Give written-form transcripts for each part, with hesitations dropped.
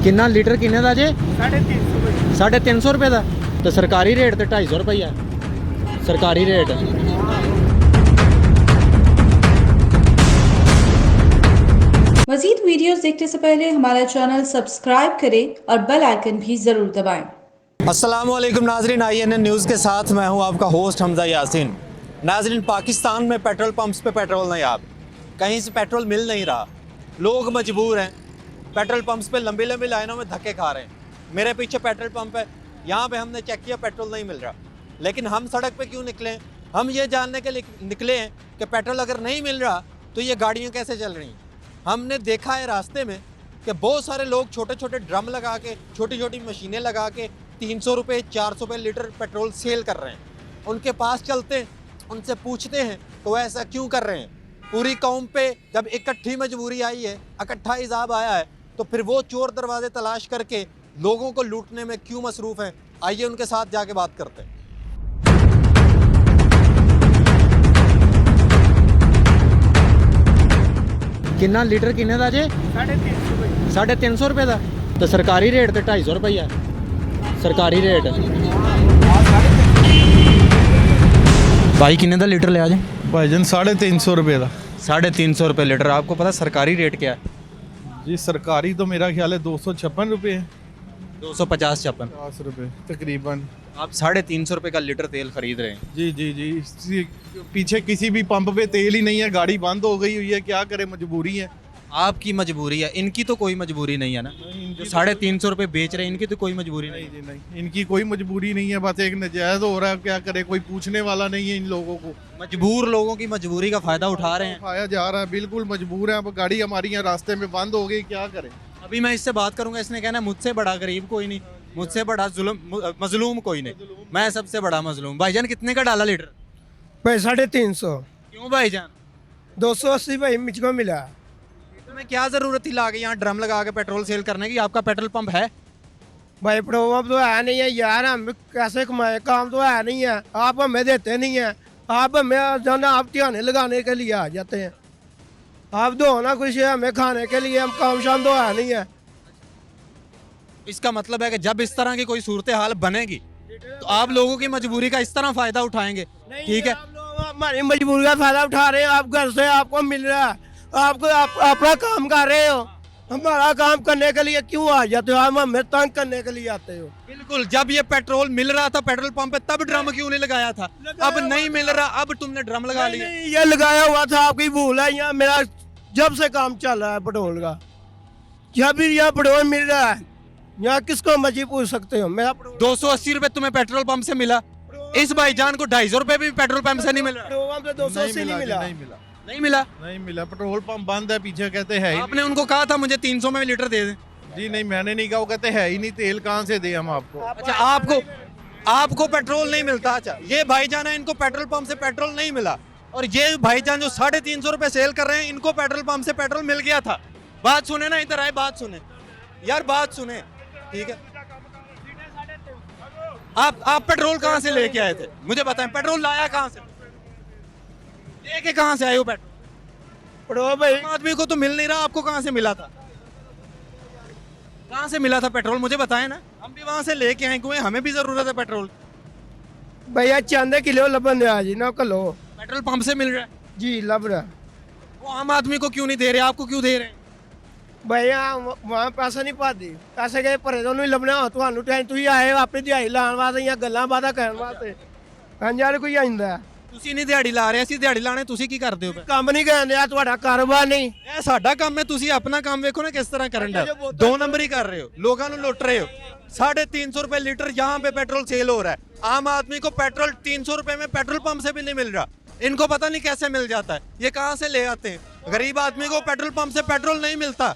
कितना लीटर किन्ने दा जे? 350 350 रुपए दा। तो सरकारी रेट तो 250 रुपया सरकारी रेट। मज़ीद वीडियोस देखने से पहले हमारा चैनल सब्सक्राइब करें और बेल आइकन भी ज़रूर दबाएं। अस्सलामुअलैकुम नाजरीन, INN न्यूज़ के साथ मैं हूं आपका होस्ट हमजा यासीन। नाजरीन, पाकिस्तान में पेट्रोल पंप्स पे पेट्रोल नहीं, आप कहीं से पेट्रोल मिल नहीं रहा। लोग मजबूर हैं, पेट्रोल पंप्स पे लंबी लंबी लाइनों में धक्के खा रहे हैं। मेरे पीछे पेट्रोल पंप है, यहाँ पे हमने चेक किया पेट्रोल नहीं मिल रहा। लेकिन हम सड़क पे क्यों निकले? हम ये जानने के लिए निकले हैं कि पेट्रोल अगर नहीं मिल रहा तो ये गाड़ियाँ कैसे चल रही हैं। हमने देखा है रास्ते में कि बहुत सारे लोग छोटे छोटे ड्रम लगा के, छोटी छोटी मशीनें लगा के 300 रुपये 400 रुपये लीटर पेट्रोल सेल कर रहे हैं। उनके पास चलते हैं, उनसे पूछते हैं तो ऐसा क्यों कर रहे हैं। पूरी कौम पे जब इकट्ठी मजबूरी आई है, इकट्ठा हिसाब आया है, तो फिर वो चोर दरवाजे तलाश करके लोगों को लूटने में क्यों मसरूफ़ हैं। आइए उनके साथ जाके बात करते हैं। कितना लीटर किन्ने दा जे? 350 350 रुपए दा। तो सरकारी रेट तो 250 रुपया सरकारी रेट। भाई किन्ने दा लीटर लिया जे? भाईजान 350 रुपये का। 350 रुपये लीटर। आपको पता सरकारी रेट क्या है? जी सरकारी तो मेरा ख्याल है 256 रुपये है। 250-56 50 रुपये तकरीबन। आप 350 रुपये का लीटर तेल खरीद रहे हैं। जी जी जी, पीछे किसी भी पंप पे तेल ही नहीं है, गाड़ी बंद हो गई हुई है, क्या करे, मजबूरी है। आपकी मजबूरी है, इनकी तो कोई मजबूरी नहीं है ना। जो 350 रुपये बेच रहे हैं इनकी तो कोई मजबूरी नहीं। नहीं जी नहीं, इनकी कोई मजबूरी नहीं है, बस एक नजायज़ हो रहा है, क्या करे, कोई पूछने वाला नहीं है इन लोगों को। मजबूर लोगों की मजबूरी का फ़ायदा उठा रहे हैं। उठाया जा रहा है, बिल्कुल मजबूर है। अब गाड़ी हमारी यहाँ रास्ते में बंद हो गई, क्या करें। अभी मैं इससे बात करूंगा, इसने कहना मुझसे बड़ा गरीब कोई नहीं, मुझसे बड़ा मजलूम कोई नहीं, मैं सबसे बड़ा मजलूम। भाईजान कितने का डाला लीटर? भाई 350 क्यों भाईजान? 280 भाई मुझको मिला। तुम्हें क्या ज़रूरत थी लाके यहाँ ड्रम लगा के पेट्रोल सेल करने की? आपका पेट्रोल पंप है? भाई पेट्रोल तो है नहीं है यार, हम कैसे कमाए, काम तो है नहीं है, आप हमें देते नहीं है। आप हमें जाना, आप ठिकाने लगाने के लिए आ जाते हैं, आप दो ना कुछ हमें खाने के लिए, हम काम शाम तो है नहीं है। इसका मतलब है कि जब इस तरह की कोई सूरत हाल बनेगी तो आप लोगों की मजबूरी का इस तरह फ़ायदा उठाएंगे। ठीक है, आप लोग हमारी मजबूरी का फायदा उठा रहे हैं। आप घर से आपको मिल रहा है, आपको अपना काम कर रहे हो, हमारा काम करने के लिए क्यों आ जाते हो? आप हमें तंग करने के लिए आते हो। बिल्कुल। जब ये पेट्रोल मिल रहा था पेट्रोल पंप पे तब ड्रम क्यों नहीं लगाया था? अब नहीं मिल रहा, अब तुमने ड्रम लगा लिया। नहीं, ये लगाया हुआ था, आपकी भूल है। यहाँ मेरा जब से काम चल रहा है पेट्रोल का, जब भी यहाँ पेट्रोल मिल रहा है, यहाँ किसको मर्जी पूछ सकते हो। मेरा 280 रुपए तुम्हें पेट्रोल पंप से मिला, इस भाईजान को 250 रुपए भी पेट्रोल पंप से नहीं मिल रहा। पेट्रोल पंप से 280 नहीं मिला। नहीं मिला, नहीं मिला। नहीं मिला, पेट्रोल पंप बंद है, पीछे कहते हैं ही आपने उनको कहा था मुझे 300 में लीटर दे दें। जी नहीं, मैंने नहीं कहा, वो कहते है ही नहीं, तेल कहाँ से दे हम आपको। अच्छा, आपको पेट्रोल नहीं मिलता। अच्छा, ये भाईजान है, इनको पेट्रोल पंप से पेट्रोल नहीं मिला, और ये भाईजान जो 350 रुपए सेल कर रहे हैं, इनको पेट्रोल पंप से पेट्रोल मिल गया था। बात सुने ना, इधर आए, बात सुने यार, बात सुने। ठीक है, आप पेट्रोल कहाँ से लेके आए थे मुझे बताएं? पेट्रोल लाया कहाँ से, लेके कहाँ से आए हो पेट्रोल? पेट्रोल भाई आदमी को तो मिल नहीं रहा, आपको कहाँ से मिला था? कहाँ से मिला था पेट्रोल मुझे बताएं ना, हम भी वहां से लेके आए हुए, हमें भी जरूरत है पेट्रोल। भैया चंदे किलो लबन दे जी ना कलो पेट्रोल पंप से मिल रहा है, जी लब रहा। वो आम आदमी को क्यों नहीं दे रहे, आपको क्यों दे रहे हैं? भैया वहाँ पैसा नहीं पाती, पैसे गए भरे तो नहीं लबने हो। ਤੁਹਾਨੂੰ ਟਾਈਮ ਤੁਸੀਂ ਆਏ ਹੋ ਆਪਣੀ ਦਿਹਾੜੀ ਲਾਉਣ ਵਾਸਤੇ ਜਾਂ ਗੱਲਾਂ ਬਾਤਾਂ ਕਰਨ ਵਾਸਤੇ। ਹਾਂਜੀ ਯਾਰ ਕੋਈ ਆਇੰਦਾ ਤੁਸੀਂ ਨਹੀਂ ਦਿਹਾੜੀ ਲਾ ਰਹੇ, ਅਸੀਂ ਦਿਹਾੜੀ ਲਾਣੇ, ਤੁਸੀਂ ਕੀ ਕਰਦੇ ਹੋ? ਕੰਮ ਨਹੀਂ ਕਰਨ ਦਿਆ, ਤੁਹਾਡਾ ਕਾਰੋਬਾਰ ਨਹੀਂ। ਇਹ ਸਾਡਾ ਕੰਮ ਹੈ, ਤੁਸੀਂ ਆਪਣਾ ਕੰਮ ਵੇਖੋ ਨਾ ਕਿਸ ਤਰ੍ਹਾਂ ਕਰਨ ਦਾ। ਦੋ ਨੰਬਰ ਹੀ ਕਰ ਰਹੇ ਹੋ, ਲੋਕਾਂ ਨੂੰ ਲੁੱਟ ਰਹੇ ਹੋ। 350 रुपए लीटर यहाँ पे पेट्रोल सेल हो रहा है, आम आदमी को पेट्रोल 300 रुपए में पेट्रोल पंप से भी नहीं मिल रहा। इनको पता नहीं कैसे मिल जाता है, ये कहाँ से ले आते हैं? गरीब आदमी को पेट्रोल पंप से पेट्रोल नहीं मिलता,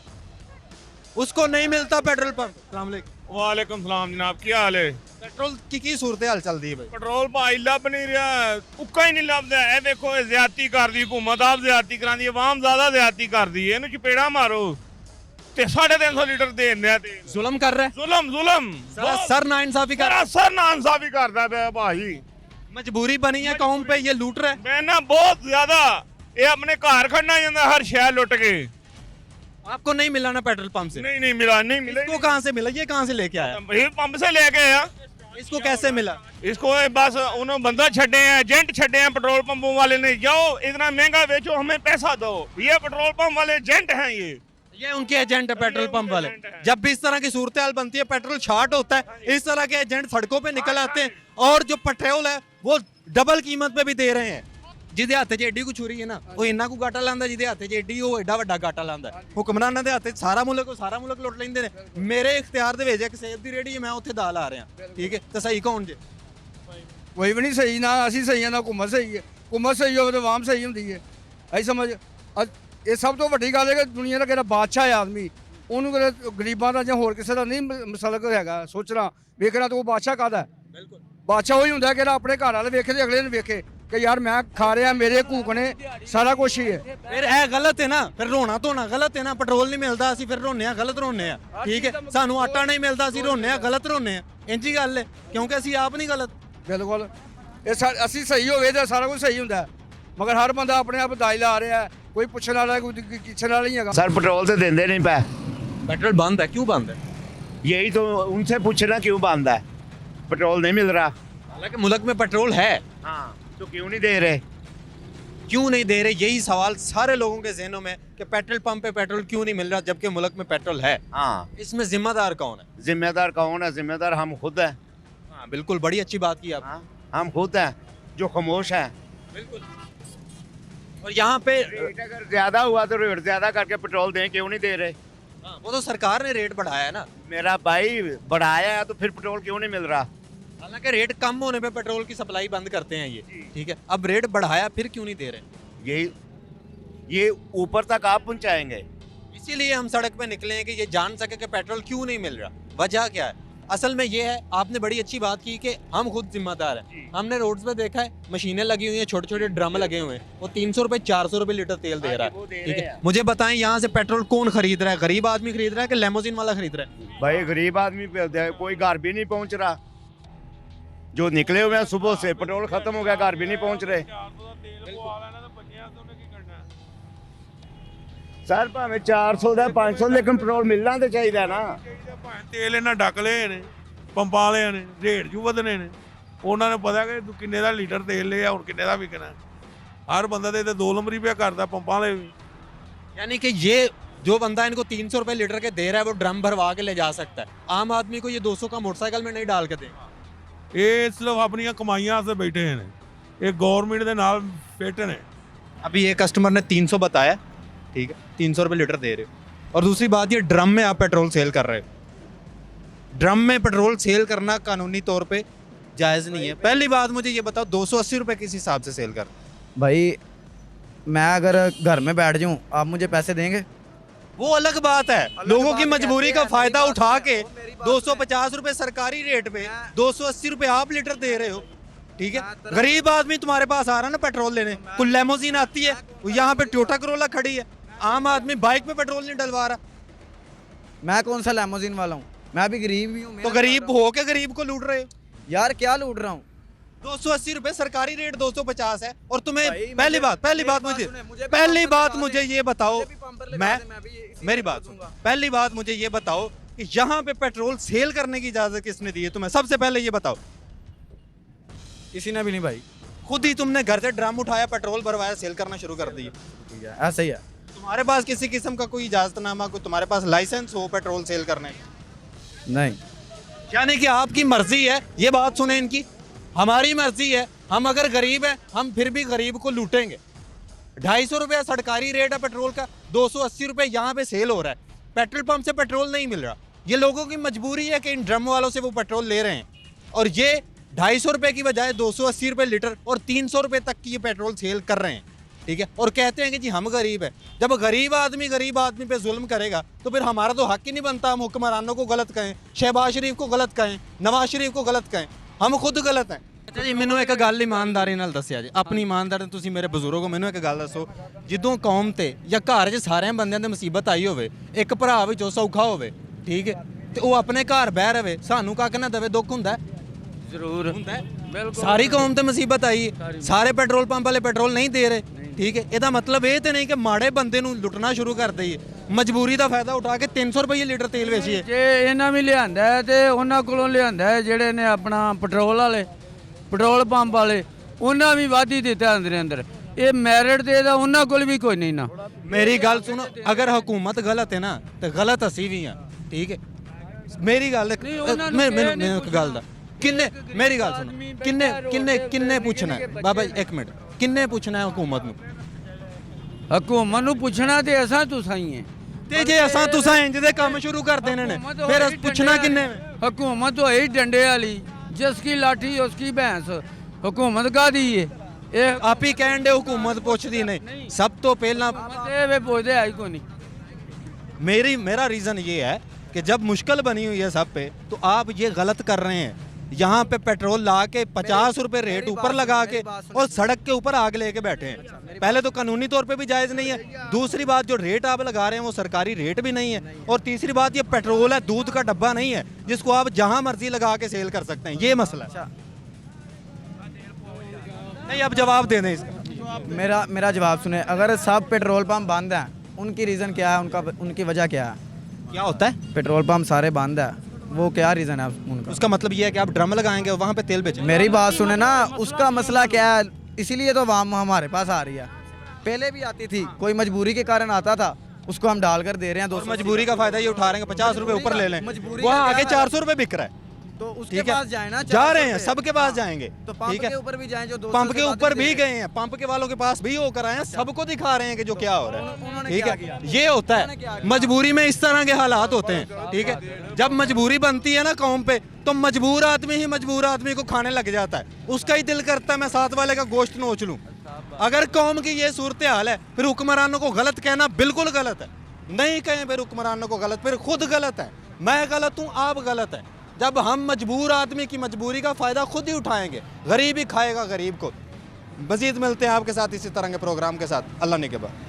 उसको नहीं मिलता पेट्रोल पंप। अस्सलाम वालेकुम। वालेकुम सलाम जनाब, की हाल है? पेट्रोल की सूरत हाल चल दी है भाई? पेट्रोल भाई लभ नहीं रहा, उक्का ही नहीं लभदा। ਇਹ ਦੇਖੋ ਇਹ ਜ਼ਿਆਦਤੀ ਕਰਦੀ हुकूमत, आप ਜ਼ਿਆਦਤੀ ਕਰਾਂਦੀ, ਆਵਾਮ ਜ਼ਿਆਦਾ ਜ਼ਿਆਦਤੀ ਕਰਦੀ ਹੈ। ਇਹਨੂੰ ਚਪੇੜਾ ਮਾਰੋ ਤੇ 350 ਲੀਟਰ ਦੇ ਦਿੰਦੇ ਆ ਤੇ जुल्म कर रहा है, ਜ਼ੁਲਮ सर नाइंसाफी कर रहा है। ਸਰ ਨਾ ਇਨਸਾਫੀ ਕਰਦਾ ਪਿਆ ਭਾਈ। मजबूरी बनी है कौम पे, ये लूट रहा है। ਮੈਂ ਨਾ ਬਹੁਤ ਜ਼ਿਆਦਾ ਇਹ ਆਪਣੇ ਘਰ ਖੜਨਾ ਜਾਂਦਾ ਹਰ ਸ਼ੈ ਲੁੱਟ ਕੇ। आपको नहीं मिला ना पेट्रोल पंप से? नहीं मिला, नहीं मिला। इसको कहाँ से मिला? ये कहाँ से लेके आया? ये पंप से लेके आया। इसको कैसे मिला? इसको बस उन्होंने बंदा छड़े हैं, एजेंट छड़े हैं पेट्रोल पंपों वाले ने, जाओ इतना महंगा बेचो, हमें पैसा दो। ये पेट्रोल पंप वाले एजेंट हैं, ये उनके एजेंट है पेट्रोल पंप वाले। जब भी इस तरह की सूरत हाल बनती है, पेट्रोल शॉर्ट होता है, इस तरह के एजेंट सड़कों पे निकल आते हैं और जो पेट्रोल है वो डबल कीमत पे भी दे रहे हैं। ਜਿਹਦੇ ਹੱਥ 'ਚ ਏਡੀ ਕੁ ਛੁਰੀ ਹੈ ਨਾ, ਉਹ ਇੰਨਾ ਕੁ ਗਾਟਾ ਲਾਂਦਾ, ਜਿਹਦੇ ਹੱਥ 'ਚ ਏਡੀ ਉਹ ਐਡਾ ਵੱਡਾ ਗਾਟਾ ਲਾਂਦਾ। ਹੁਕਮਰਾਨਾਂ ਦੇ ਹੱਥ 'ਚ ਸਾਰਾ ਮੁਲਕ ਲੁੱਟ ਲੈਂਦੇ ਨੇ। ਮੇਰੇ ਇਖਤਿਆਰ ਦੇ ਵਿੱਚ ਇੱਕ ਸੇਬ ਦੀ ਰੇਹੜੀ ਹੈ, ਮੈਂ ਉੱਥੇ ਦਾਲ ਆ ਰਿਹਾ, ਠੀਕ ਹੈ, ਤੇ ਸਹੀ ਕੌਣ ਜੇ? ਕੋਈ ਵੀ ਨਹੀਂ ਸਹੀ, ਨਾ ਅਸੀਂ ਸਹੀ ਆ ਨਾ ਹੁਕੂਮਤ ਸਹੀ ਹੈ। ਹੁਕੂਮਤ ਸਹੀ ਹੋਵੇ ਤਾਂ ਆਵਾਮ ਸਹੀ ਹੁੰਦੀ ਹੈ। ਅਸੀਂ ਸਮਝ ਇਹ ਸਭ ਤੋਂ ਵੱਡੀ ਗੱਲ ਹੈ ਕਿ ਦੁਨੀਆ ਦਾ ਕਿਹੜਾ ਬਾਦਸ਼ਾਹ ਹੈ ਆਦਮੀ, ਉਹਨੂੰ ਕਿਹੜਾ ਗਰੀਬਾਂ ਦਾ ਜਾਂ ਹੋਰ ਕਿਸੇ ਦਾ ਨਹੀਂ ਮਸਲਕ ਹੈਗਾ ਸੋਚਣਾ ਵੇਖਣਾ, ਤਾਂ ਉਹ ਬਾਦਸ਼ਾਹ ਕਾਹਦਾ ਹੈ? ਬਿਲਕੁਲ ਬਾਦਸ਼ਾਹ ਉਹੀ ਹੁੰਦਾ ਕਿਹੜਾ ਆਪਣੇ ਘਰ ਵਾਲੇ ਵੇਖੇ ਤੇ ਅਗਲੇ ਨੂੰ ਵੇਖੇ ਕਿ ਯਾਰ ਮੈਂ ਖਾ ਰਿਹਾ, ਮੇਰੇ ਭੂਖ ਨੇ, ਸਾਰਾ ਕੁਛ ਹੀ ਹੈ। ਫਿਰ ਇਹ ਗਲਤ ਹੈ ਨਾ, ਫਿਰ ਰੋਣਾ ਧੋਣਾ ਗਲਤ ਹੈ ਨਾ। ਪੈਟਰੋਲ ਨਹੀਂ ਮਿਲਦਾ, ਅਸੀਂ ਫਿਰ ਰੋਨੇ ਆ, ਗਲਤ ਰੋਨੇ ਆ, ਠੀਕ ਹੈ। ਸਾਨੂੰ ਆਟਾ ਨਹੀਂ ਮਿਲਦਾ, ਅਸੀਂ ਰੋਨੇ ਆ, ਗਲਤ ਰੋਨੇ ਆ। ਇੰਜੀ ਗੱਲ ਹੈ, ਕਿਉਂਕਿ ਅਸੀਂ ਆਪ ਨਹੀਂ ਗਲਤ। ਬਿਲਕੁਲ ਅਸੀਂ ਸਹੀ ਹੋਵੇ ਤਾਂ ਸਾਰਾ ਕੁਝ ਸਹੀ ਹੁੰਦਾ, ਮਗਰ ਹਰ ਬੰਦਾ ਆਪਣੇ ਆਪ ਦਾਈ ਲਾ ਰਿਹਾ, ਕੋਈ ਪੁੱਛਣ ਵਾਲਾ ਕੋਈ ਕਿਛਣ वाला नहीं है। सर पेट्रोल तो देंगे नहीं पे। पेट्रोल बंद है, क्यों बंद है? यही तो उनसे पूछना क्यों बंद है, पेट्रोल नहीं मिल रहा। हालांकि मुल्क में पेट्रोल है, हाँ तो क्यों नहीं दे रहे? क्यों नहीं दे रहे? यही सवाल सारे लोगों के जहनों में कि पेट्रोल पंप पे पेट्रोल क्यों नहीं मिल रहा जबकि मुल्क में पेट्रोल है। हाँ इसमें जिम्मेदार कौन है? जिम्मेदार कौन है? जिम्मेदार हम खुद हैं। हाँ बिल्कुल, बड़ी अच्छी बात की आप। हाँ हम खुद हैं जो खामोश हैं। बिल्कुल। और यहाँ पे रेट अगर ज्यादा हुआ तो रेट ज्यादा करके पेट्रोल दें, क्यों नहीं दे रहे? हाँ, वो तो सरकार ने रेट बढ़ाया है ना। मेरा भाई बढ़ाया है तो फिर पेट्रोल क्यों नहीं मिल रहा? हालांकि रेट कम होने पे पेट्रोल की सप्लाई बंद करते हैं ये, ठीक है। अब रेट बढ़ाया फिर क्यों नहीं दे रहे? ये ऊपर तक आप पहुंचाएंगे, इसीलिए हम सड़क पे निकले हैं कि ये जान सके कि पेट्रोल क्यों नहीं मिल रहा, वजह क्या है। असल में ये है, आपने बड़ी अच्छी बात की कि हम खुद जिम्मेदार हैं। हमने रोड्स पे देखा है, मशीनें लगी हुई हैं, छोटे छोटे ड्रम लगे हुए हैं, वो 300 रुपए 400 रुपए लीटर तेल दे रहा है, ठीक है। मुझे बताएं यहाँ से पेट्रोल कौन खरीद रहा है? गरीब आदमी खरीद रहा है कि लेमोजिन वाला खरीद रहा है? भाई गरीब आदमी पे कोई घर भी नहीं पहुंच रहा, जो निकले हुए हैं सुबह से पेट्रोल खत्म हो गया, घर भी नहीं पहुंच रहे। सर भावें 400 ਦਾ 500 लेकिन पेट्रोल मिलना तो चाहिए ना। ਤੇਲ ਇਹਨਾਂ ਡੱਕ ਲਏ ਨੇ ਪੰਪਾਂ ਵਾਲਿਆਂ ਨੇ, ਰੇਟ ਜੂ ਵਧਨੇ ਨੇ। ਉਹਨਾਂ ਨੂੰ ਪਤਾ ਕਿ ਕਿੰਨੇ ਦਾ ਲੀਟਰ ਤੇਲ ਲਿਆ, ਹੁਣ ਕਿੰਨੇ ਦਾ ਵਿਕਣਾ। ਹਰ ਬੰਦਾ ਤੇ 2 ਨੰਬਰ ਪਿਆ ਕਰਦਾ ਪੰਪਾਂ ਵਾਲੇ ਵੀ। यानी कि ये जो बंदा इनको 300 रुपए लीटर के दे रहा है वो ड्रम भरवा के ले जा सकता है, आम आदमी को ये 200 का मोटरसाइकिल में नहीं डाल के दे। ਇਹ ਸਿਰਫ ਆਪਣੀਆਂ ਕਮਾਈਆਂ ਵਾਸਤੇ ਬੈਠੇ ਨੇ, ਇਹ ਗਵਰਨਮੈਂਟ ਦੇ ਨਾਲ ਫਿੱਟ ਨੇ। अभी ये कस्टमर ने 300 बताया, ठीक है, 300 रुपए लीटर दे रहे हो। और दूसरी बात, ये ड्रम में आप पेट्रोल सेल कर रहे हो। ड्रम में पेट्रोल सेल करना कानूनी तौर पे जायज़ नहीं है। पहली बात मुझे ये बताओ, 280 रुपए किस हिसाब से सेल कर? भाई मैं अगर घर में बैठ जाऊँ, आप मुझे पैसे देंगे? वो अलग बात है, लोगों की मजबूरी का फायदा उठा के 250 रुपए सरकारी रेट पे 280 रुपए आप लीटर दे रहे हो, ठीक है। गरीब आदमी तुम्हारे पास आ रहा है ना पेट्रोल लेने, कोई लेमोजीन आती है, यहाँ पे टोयोटा करोला खड़ी है, आम आदमी बाइक पे पेट्रोल नहीं डलवा रहा। मैं कौन सा लेमोजिन वाला हूँ, मैं भी गरीब ही हूँ। तो गरीब हो के गरीब को लूट रहे हो यार, क्या लूट रहा हूँ? 280 रुपए सरकारी रेट 250 है। और तुम्हें भाई, पहली बात मुझे ये बताओ, मैं मेरी बात सुन। पहली बात मुझे ये बताओ कि यहाँ पे पेट्रोल सेल करने की इजाजत किसने दी है तुम्हें? सबसे पहले ये बताओ। किसी ने भी नहीं भाई, खुद ही तुमने घर से ड्रम उठाया, पेट्रोल भरवाया, सेल करना शुरू कर दिया। ठीक है, ऐसा ही है। तुम्हारे पास किसी किस्म का कोई इजाजतनामा, कोई तुम्हारे पास लाइसेंस हो पेट्रोल सेल करने का? नहीं, यानी कि आपकी मर्जी है। ये बात सुने इनकी, हमारी मर्जी है, हम अगर गरीब हैं हम फिर भी गरीब को लूटेंगे। 250 रुपये सरकारी रेट है पेट्रोल का, 280 रुपये यहाँ पे सेल हो रहा है, पेट्रोल पंप से पेट्रोल नहीं मिल रहा। ये लोगों की मजबूरी है कि इन ड्रम वालों से वो पेट्रोल ले रहे हैं, और ये 250 रुपये की बजाय 280 रुपये लीटर और 300 रुपये तक की ये पेट्रोल सेल कर रहे हैं, ठीक है। और कहते हैं कि जी हम गरीब हैं। जब गरीब आदमी पे जुल्म करेगा तो फिर हमारा तो हक ही नहीं बनता हम हुक्मरानों को गलत कहें, शहबाज शरीफ को गलत कहें, नवाज शरीफ को गलत कहें, हम खुद गलत हैं। अच्छा जी, मैनू एक गल ईमानदारी नाल दस्सिया जी, अपनी ईमानदारी तुसीं मेरे बजुर्ग हो, मैनू एक गल दसो, ਜਦੋਂ ਕੌਮ ਤੇ ਜਾਂ ਘਰ 'ਚ ਸਾਰਿਆਂ ਬੰਦਿਆਂ ਤੇ ਮੁਸੀਬਤ ਆਈ ਹੋਵੇ, ਇੱਕ ਭਰਾ ਵਿੱਚੋਂ ਸੌਖਾ ਹੋਵੇ, ਠੀਕ ਹੈ, ਤੇ ਉਹ ਆਪਣੇ ਘਰ ਬਹਿ ਰਵੇ, ਸਾਨੂੰ ਕੱਖ ਨਾ ਦੇਵੇ, ਦੁੱਖ ਹੁੰਦਾ ਜ਼ਰੂਰ ਹੁੰਦਾ। ਸਾਰੀ ਕੌਮ ਤੇ ਮੁਸੀਬਤ ਆਈ, ਸਾਰੇ ਪੈਟਰੋਲ ਪੰਪ ਵਾਲੇ ਪੈਟਰੋਲ ਨਹੀਂ ਦੇ ਰਹੇ, ਠੀਕ ਹੈ। ਇਹਦਾ ਮਤਲਬ ਇਹ ਤੇ ਨਹੀਂ ਕਿ ਮਾੜੇ ਬੰਦੇ ਨੂੰ ਲੁੱਟਣਾ ਸ਼ੁਰੂ ਕਰ ਦਈਏ। ਮਜਬੂਰੀ ਦਾ ਫਾਇਦਾ ਉਠਾ ਕੇ 300 ਰੁਪਏ ਲੀਟਰ ਤੇਲ ਵੇਚੀਏ। ਜੇ ਇਹਨਾਂ ਵੀ ਲਿਆਂਦਾ ਹੈ ਤੇ ਉਹਨਾਂ ਕੋਲੋਂ ਲਿਆਂਦਾ ਹੈ ਜਿਹੜੇ ਨੇ ਆਪਣਾ ਪੈਟਰੋਲ ਵਾਲੇ, ਪੈਟਰੋਲ ਪੰਪ ਵਾਲੇ, ਉਹਨਾਂ ਵੀ ਵਾਧੀ ਦਿੱਤਾ ਅੰਦਰ ਅੰਦਰ। ਇਹ ਮੈਰਿਟ ਦੇ ਦਾ ਉਹਨਾਂ ਕੋਲ ਵੀ ਕੋਈ ਨਹੀਂ ਨਾ। ਮੇਰੀ ਗੱਲ ਸੁਣੋ, ਅਗਰ ਹਕੂਮਤ ਗਲਤ ਹੈ ਨਾ ਤੇ ਗਲਤ ਅਸੀਂ ਵੀ ਹਾਂ, ਠੀਕ ਹੈ। ਮੇਰੀ ਗੱਲ ਮੈਨੂੰ ਇੱਕ ਗੱਲ ਦਾ ਕਿੰਨੇ, ਮੇਰੀ ਗੱਲ ਸੁਣੋ, ਕਿੰਨੇ ਪੁੱਛਣਾ ਹੈ ਬਾਬਾ ਜੀ, ਇੱਕ ਮਿੰਟ, ਕਿੰਨੇ ਪੁੱਛਣਾ ਹੈ ਹਕੂਮਤ ਨੂੰ? ਹਕੂਮਤ ਨੂੰ ਪੁੱਛਣਾ ਤੇ ਅਸਾਂ ਤੁਸਾਂ ਹੀ ਹੈ। ਤੇ ਜੇ ਅਸਾਂ ਤੁਸਾਂ ਇੰਜ ਦੇ ਕੰਮ ਸ਼ੁਰੂ ਕਰ ਦੇਣੇ ਨੇ ਫਿਰ ਪੁੱਛਣਾ ਕਿੰਨੇ? ਹਕੂਮਤ ਹੋਈ ਡੰਡੇ ਵਾਲੀ, ਜਿਸ ਕੀ ਲਾਠੀ ਉਸ ਕੀ ਭੈਂਸ। ਹਕੂਮਤ ਕਾਹਦੀ ਹੈ? ਇਹ ਆਪ ਹੀ ਕਹਿਣ ਦੇ ਹੁਕੂਮਤ ਪੁੱਛਦੀ ਨਹੀਂ। ਸਭ ਤੋਂ ਪਹਿਲਾਂ ਤੇ ਵੇ ਪੁੱਛਦੇ ਆਈ ਕੋਈ ਨਹੀਂ। मेरा रीज़न ये है कि जब मुश्किल बनी हुई है सब पे तो आप ये गलत कर रहे हैं। यहाँ पे पेट्रोल ला के 50 रुपए रेट ऊपर लगा के और सड़क के ऊपर आग लेके बैठे हैं। पहले तो कानूनी तौर पे भी जायज़ नहीं है। दूसरी बात, जो रेट आप लगा रहे हैं वो सरकारी रेट भी नहीं है। और तीसरी बात, ये पेट्रोल है, दूध का डब्बा नहीं है जिसको आप जहाँ मर्जी लगा के सेल कर सकते हैं। ये मसला है। नहीं, अब जवाब दे दें इसका। मेरा जवाब सुने। अगर सब पेट्रोल पंप बंद हैं, उनकी रीज़न क्या है? उनकी वजह क्या है? क्या होता है? पेट्रोल पंप सारे बंद है, वो क्या रीज़न है उनका? उसका मतलब ये है कि आप ड्रम लगाएंगे और वहाँ पे तेल बेचेंगे। मेरी बात सुने ना, उसका मसला क्या है? इसीलिए तो वाम हमारे पास आ रही है। पहले भी आती थी, कोई मजबूरी के कारण आता था, उसको हम डाल कर दे रहे हैं। और मजबूरी का फायदा ये उठा रहे हैं, 50 रुपए ऊपर ले लें, वहाँ आगे 400 रुपए बिक रहा है। तो उसके ठीक है, पास जाए ना, जा रहे हैं, सबके पास जाएंगे। तो पंप ठीक है, के ऊपर भी जाएं, जो 200 पंप के से ऊपर बात भी करते गए हैं, पंप के वालों के पास भी होकर आए हैं, सबको दिखा रहे हैं कि जो क्या हो रहा है। उन्होंने ठीक क्या है, किया? ये होता उन्होंने क्या है किया? मजबूरी में इस तरह के हालात होते हैं। ठीक है, जब मजबूरी बनती है ना कौम पे, तो मजबूर आदमी ही मजबूर आदमी को खाने लग जाता है। उसका ही दिल करता है मैं साथ वाले का गोश्त नोच लूं। अगर कौम की ये सूरत हाल है, फिर हुक्मरानों को गलत कहना बिल्कुल गलत है। नहीं कहें फिर हुक्मरानों को गलत, फिर खुद गलत है। मैं गलत हूँ, आप गलत है। जब हम मजबूर आदमी की मजबूरी का फ़ायदा खुद ही उठाएंगे, गरीब ही खाएगा गरीब को। मज़ीद मिलते हैं आपके साथ इसी तरह के प्रोग्राम के साथ। अल्लाह ने के बाद।